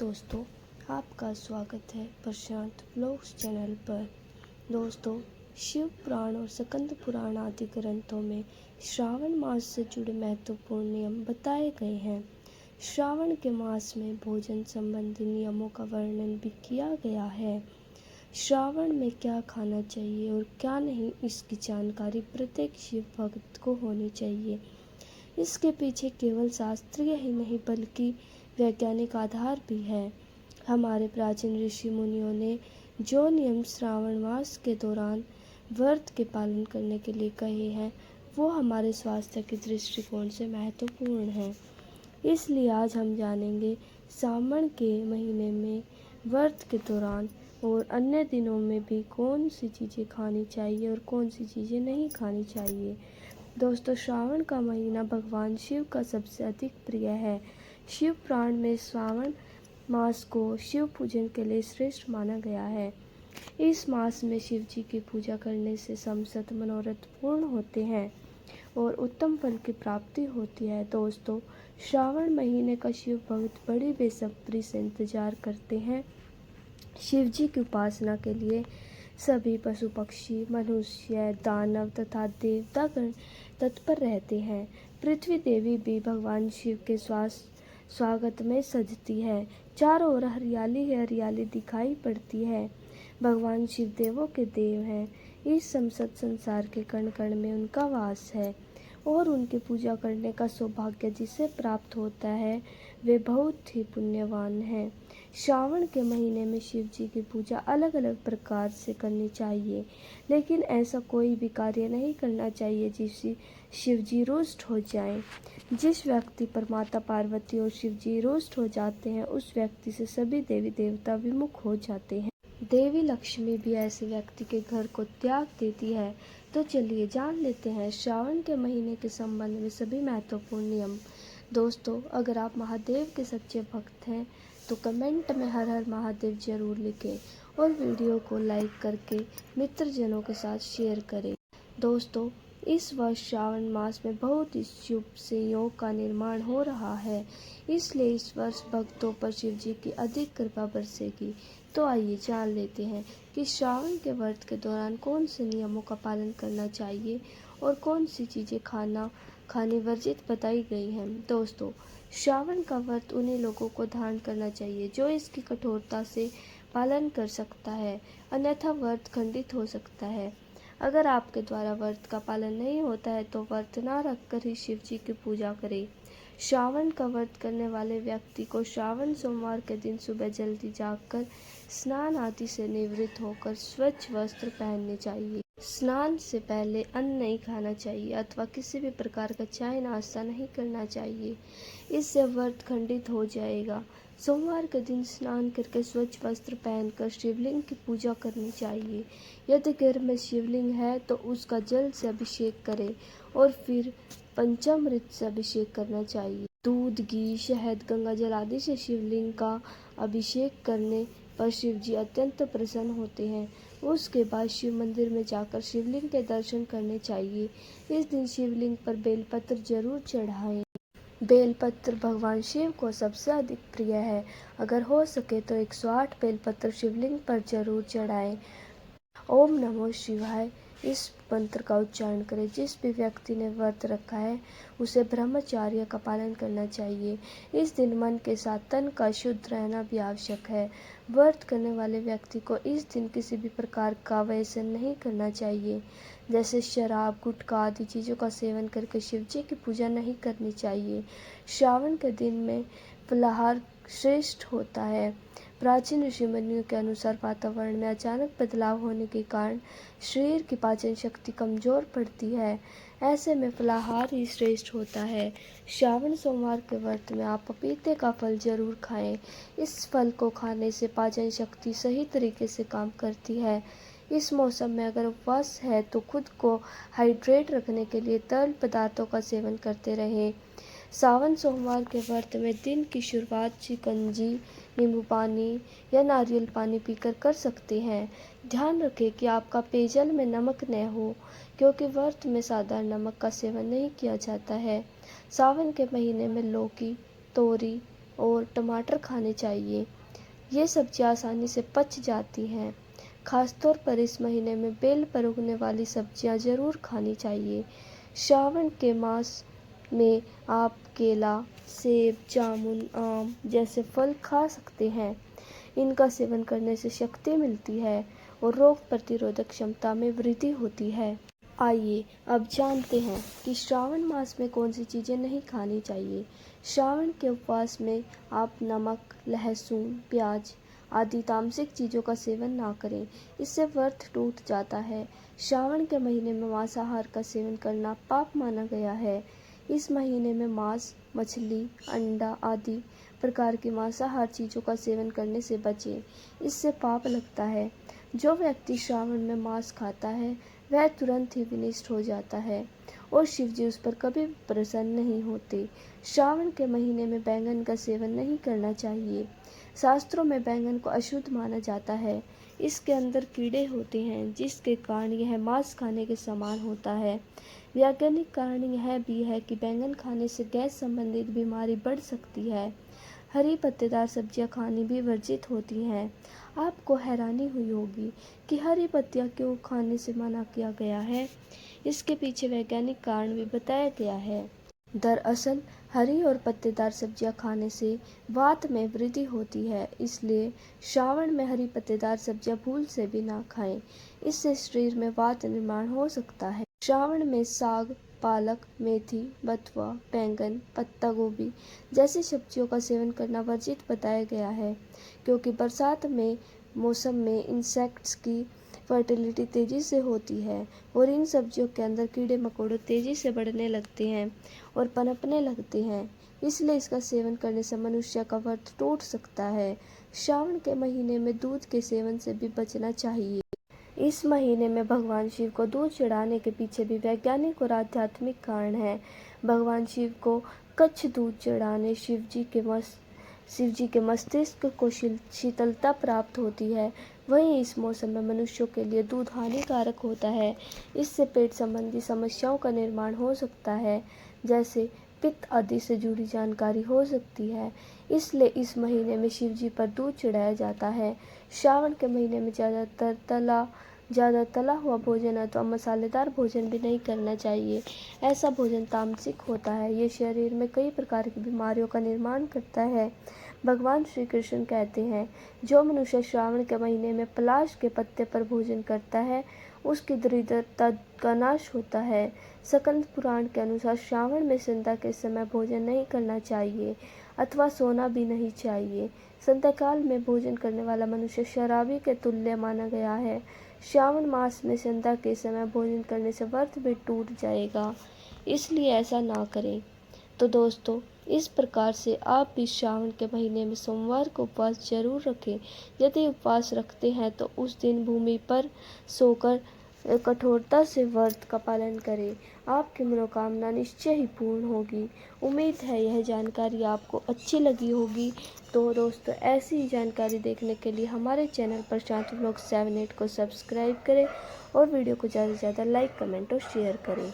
दोस्तों, आपका स्वागत है प्रशांत ब्लॉग्स चैनल पर। दोस्तों, शिव पुराण और स्कंद पुराण आदि ग्रंथों में श्रावण मास से जुड़े महत्वपूर्ण नियम बताए गए हैं। श्रावण के मास में भोजन संबंधी नियमों का वर्णन भी किया गया है। श्रावण में क्या खाना चाहिए और क्या नहीं, इसकी जानकारी प्रत्येक शिव भक्त को होनी चाहिए। इसके पीछे केवल शास्त्रीय ही नहीं बल्कि वैज्ञानिक आधार भी है। हमारे प्राचीन ऋषि मुनियों ने जो नियम श्रावण मास के दौरान व्रत के पालन करने के लिए कहे हैं, वो हमारे स्वास्थ्य के दृष्टिकोण से महत्वपूर्ण है। इसलिए आज हम जानेंगे श्रावण के महीने में व्रत के दौरान और अन्य दिनों में भी कौन सी चीज़ें खानी चाहिए और कौन सी चीज़ें नहीं खानी चाहिए। दोस्तों, श्रावण का महीना भगवान शिव का सबसे अधिक प्रिय है। शिव पुराण में श्रावण मास को शिव पूजन के लिए श्रेष्ठ माना गया है। इस मास में शिव जी की पूजा करने से समस्त मनोरथ पूर्ण होते हैं और उत्तम फल की प्राप्ति होती है। दोस्तों, श्रावण महीने का शिव भक्त बड़ी बेसब्री से इंतजार करते हैं। शिव जी की उपासना के लिए सभी पशु पक्षी, मनुष्य, दानव तथा देवतागण तत्पर रहते हैं। पृथ्वी देवी भी भगवान शिव के स्वागत में सजती है। चारों ओर हरियाली ही हरियाली दिखाई पड़ती है। भगवान शिव देवों के देव हैं। इस समस्त संसार के कण कण में उनका वास है और उनकी पूजा करने का सौभाग्य जिसे प्राप्त होता है वे बहुत ही पुण्यवान हैं। श्रावण के महीने में शिव जी की पूजा अलग अलग प्रकार से करनी चाहिए, लेकिन ऐसा कोई भी कार्य नहीं करना चाहिए जिससे शिव जी रुष्ट हो जाएं। जिस व्यक्ति पर माता पार्वती और शिव जी रुष्ट हो जाते हैं, उस व्यक्ति से सभी देवी देवता विमुख हो जाते हैं। देवी लक्ष्मी भी ऐसे व्यक्ति के घर को त्याग देती है। तो चलिए जान लेते हैं श्रावण के महीने के संबंध में सभी महत्वपूर्ण नियम। दोस्तों, अगर आप महादेव के सच्चे भक्त हैं तो कमेंट में हर हर महादेव जरूर लिखें और वीडियो को लाइक करके मित्रजनों के साथ शेयर करें। दोस्तों, इस वर्ष श्रावण मास में बहुत ही शुभ संयोग का निर्माण हो रहा है, इसलिए इस वर्ष भक्तों पर शिव जी की अधिक कृपा बरसेगी। तो आइए जान लेते हैं कि श्रावण के व्रत के दौरान कौन से नियमों का पालन करना चाहिए और कौन सी चीज़ें खाने वर्जित बताई गई हैं। दोस्तों, श्रावण का व्रत उन्हीं लोगों को धारण करना चाहिए जो इसकी कठोरता से पालन कर सकता है, अन्यथा व्रत खंडित हो सकता है। अगर आपके द्वारा व्रत का पालन नहीं होता है तो व्रत न रखकर ही शिव जी की पूजा करें। श्रावण का व्रत करने वाले व्यक्ति को श्रावण सोमवार के दिन सुबह जल्दी जागकर स्नान आदि से निवृत्त होकर स्वच्छ वस्त्र पहनने चाहिए। स्नान से पहले अन्न नहीं खाना चाहिए अथवा किसी भी प्रकार का चाय नाश्ता नहीं करना चाहिए, इससे व्रत खंडित हो जाएगा। सोमवार के दिन स्नान करके स्वच्छ वस्त्र पहनकर शिवलिंग की पूजा करनी चाहिए। यदि घर में शिवलिंग है तो उसका जल से अभिषेक करें और फिर पंचामृत से अभिषेक करना चाहिए। दूध, घी, शहद, गंगा जल आदि से शिवलिंग का अभिषेक करने पर शिव जी अत्यंत प्रसन्न होते हैं। उसके बाद शिव मंदिर में जाकर शिवलिंग के दर्शन करने चाहिए। इस दिन शिवलिंग पर बेलपत्र जरूर चढ़ाएं। बेलपत्र भगवान शिव को सबसे अधिक प्रिय है। अगर हो सके तो 108 बेलपत्र शिवलिंग पर जरूर चढ़ाएं। ओम नमो शिवाय इस मंत्र का उच्चारण करें। जिस भी व्यक्ति ने व्रत रखा है उसे ब्रह्मचर्य का पालन करना चाहिए। इस दिन मन के साथ तन का शुद्ध रहना भी आवश्यक है। व्रत करने वाले व्यक्ति को इस दिन किसी भी प्रकार का व्यसन नहीं करना चाहिए, जैसे शराब, गुटखा आदि चीज़ों का सेवन करके शिव जी की पूजा नहीं करनी चाहिए। श्रावण के दिन में फलाहार श्रेष्ठ होता है। प्राचीन ऋषि मुनियों के अनुसार वातावरण में अचानक बदलाव होने के कारण शरीर की पाचन शक्ति कमजोर पड़ती है। ऐसे में फलाहार ही श्रेष्ठ होता है। श्रावण सोमवार के व्रत में आप पपीते का फल जरूर खाएं। इस फल को खाने से पाचन शक्ति सही तरीके से काम करती है। इस मौसम में अगर उपवास है तो खुद को हाइड्रेट रखने के लिए तरल पदार्थों का सेवन करते रहें। सावन सोमवार के व्रत में दिन की शुरुआत शिकंजी, नींबू पानी या नारियल पानी पीकर कर सकते हैं। ध्यान रखें कि आपका पेयजल में नमक न हो, क्योंकि व्रत में साधारण नमक का सेवन नहीं किया जाता है। सावन के महीने में लौकी, तोरी और टमाटर खाने चाहिए। ये सब्जियां आसानी से पच जाती हैं। खासतौर पर इस महीने में बेल पर उगने वाली सब्जियां ज़रूर खानी चाहिए। श्रावण के मास में आप केला, सेब, जामुन, आम जैसे फल खा सकते हैं। इनका सेवन करने से शक्ति मिलती है और रोग प्रतिरोधक क्षमता में वृद्धि होती है। आइए अब जानते हैं कि श्रावण मास में कौन सी चीज़ें नहीं खानी चाहिए। श्रावण के उपवास में आप नमक, लहसुन, प्याज आदि तामसिक चीज़ों का सेवन ना करें, इससे व्रत टूट जाता है। श्रावण के महीने में मांसाहार का सेवन करना पाप माना गया है। इस महीने में मांस, मछली, अंडा आदि प्रकार की मांसाहार चीज़ों का सेवन करने से बचें, इससे पाप लगता है। जो व्यक्ति श्रावण में मांस खाता है वह तुरंत ही विनष्ट हो जाता है और शिवजी उस पर कभी प्रसन्न नहीं होते। श्रावण के महीने में बैंगन का सेवन नहीं करना चाहिए। शास्त्रों में बैंगन को अशुद्ध माना जाता है। इसके अंदर कीड़े होते हैं जिसके कारण यह मांस खाने के समान होता है। वैज्ञानिक कारण यह भी है कि बैंगन खाने से गैस संबंधित बीमारी बढ़ सकती है। हरी पत्तेदार सब्जियां खानी भी वर्जित होती हैं। आपको हैरानी हुई होगी कि हरी पत्तियां क्यों खाने से मना किया गया है। इसके पीछे वैज्ञानिक कारण भी बताया गया है। दरअसल हरी और पत्तेदार सब्जियां खाने से वात में वृद्धि होती है, इसलिए श्रावण में हरी पत्तेदार सब्जियां भूल से भी ना खाएं। इससे शरीर में वात निर्माण हो सकता है। श्रावण में साग, पालक, मेथी, बथुआ, बैंगन, पत्ता गोभी जैसी सब्जियों का सेवन करना वर्जित बताया गया है, क्योंकि बरसात में मौसम में इंसेक्ट्स की फर्टिलिटी तेज़ी से होती है और इन सब्जियों के अंदर कीड़े मकोड़े तेज़ी से बढ़ने लगते हैं और पनपने लगते हैं। इसलिए इसका सेवन करने से मनुष्य का व्रत टूट सकता है। श्रावण के महीने में दूध के सेवन से भी बचना चाहिए। इस महीने में भगवान शिव को दूध चढ़ाने के पीछे भी वैज्ञानिक और आध्यात्मिक कारण है। भगवान शिव को कच्छ दूध चढ़ाने शिव जी के मस्तिष्क को शीतलता प्राप्त होती है। वहीं इस मौसम में मनुष्यों के लिए दूध हानिकारक होता है। इससे पेट संबंधी समस्याओं का निर्माण हो सकता है, जैसे पित्त आदि से जुड़ी जानकारी हो सकती है। इसलिए इस महीने में शिव जी पर दूध चढ़ाया जाता है। श्रावण के महीने में ज़्यादा तला हुआ भोजन अथवा मसालेदार भोजन भी नहीं करना चाहिए। ऐसा भोजन तामसिक होता है। ये शरीर में कई प्रकार की बीमारियों का निर्माण करता है। भगवान श्री कृष्ण कहते हैं, जो मनुष्य श्रावण के महीने में पलाश के पत्ते पर भोजन करता है उसकी दरिद्रता का नाश होता है। स्कंद पुराण के अनुसार श्रावण में संध्या के समय भोजन नहीं करना चाहिए अथवा सोना भी नहीं चाहिए। संध्या काल में भोजन करने वाला मनुष्य शराबी के तुल्य माना गया है। श्रावण मास में संध्या के समय भोजन करने से व्रत भी टूट जाएगा, इसलिए ऐसा ना करें। तो दोस्तों, इस प्रकार से आप भी श्रावण के महीने में सोमवार को उपवास जरूर रखें। यदि उपवास रखते हैं तो उस दिन भूमि पर सोकर कठोरता से व्रत का पालन करें। आपकी मनोकामना निश्चय ही पूर्ण होगी। उम्मीद है यह जानकारी आपको अच्छी लगी होगी। तो दोस्तों, ऐसी ही जानकारी देखने के लिए हमारे चैनल प्रशांत व्लॉग 78 को सब्सक्राइब करें और वीडियो को ज़्यादा से ज़्यादा लाइक, कमेंट और शेयर करें।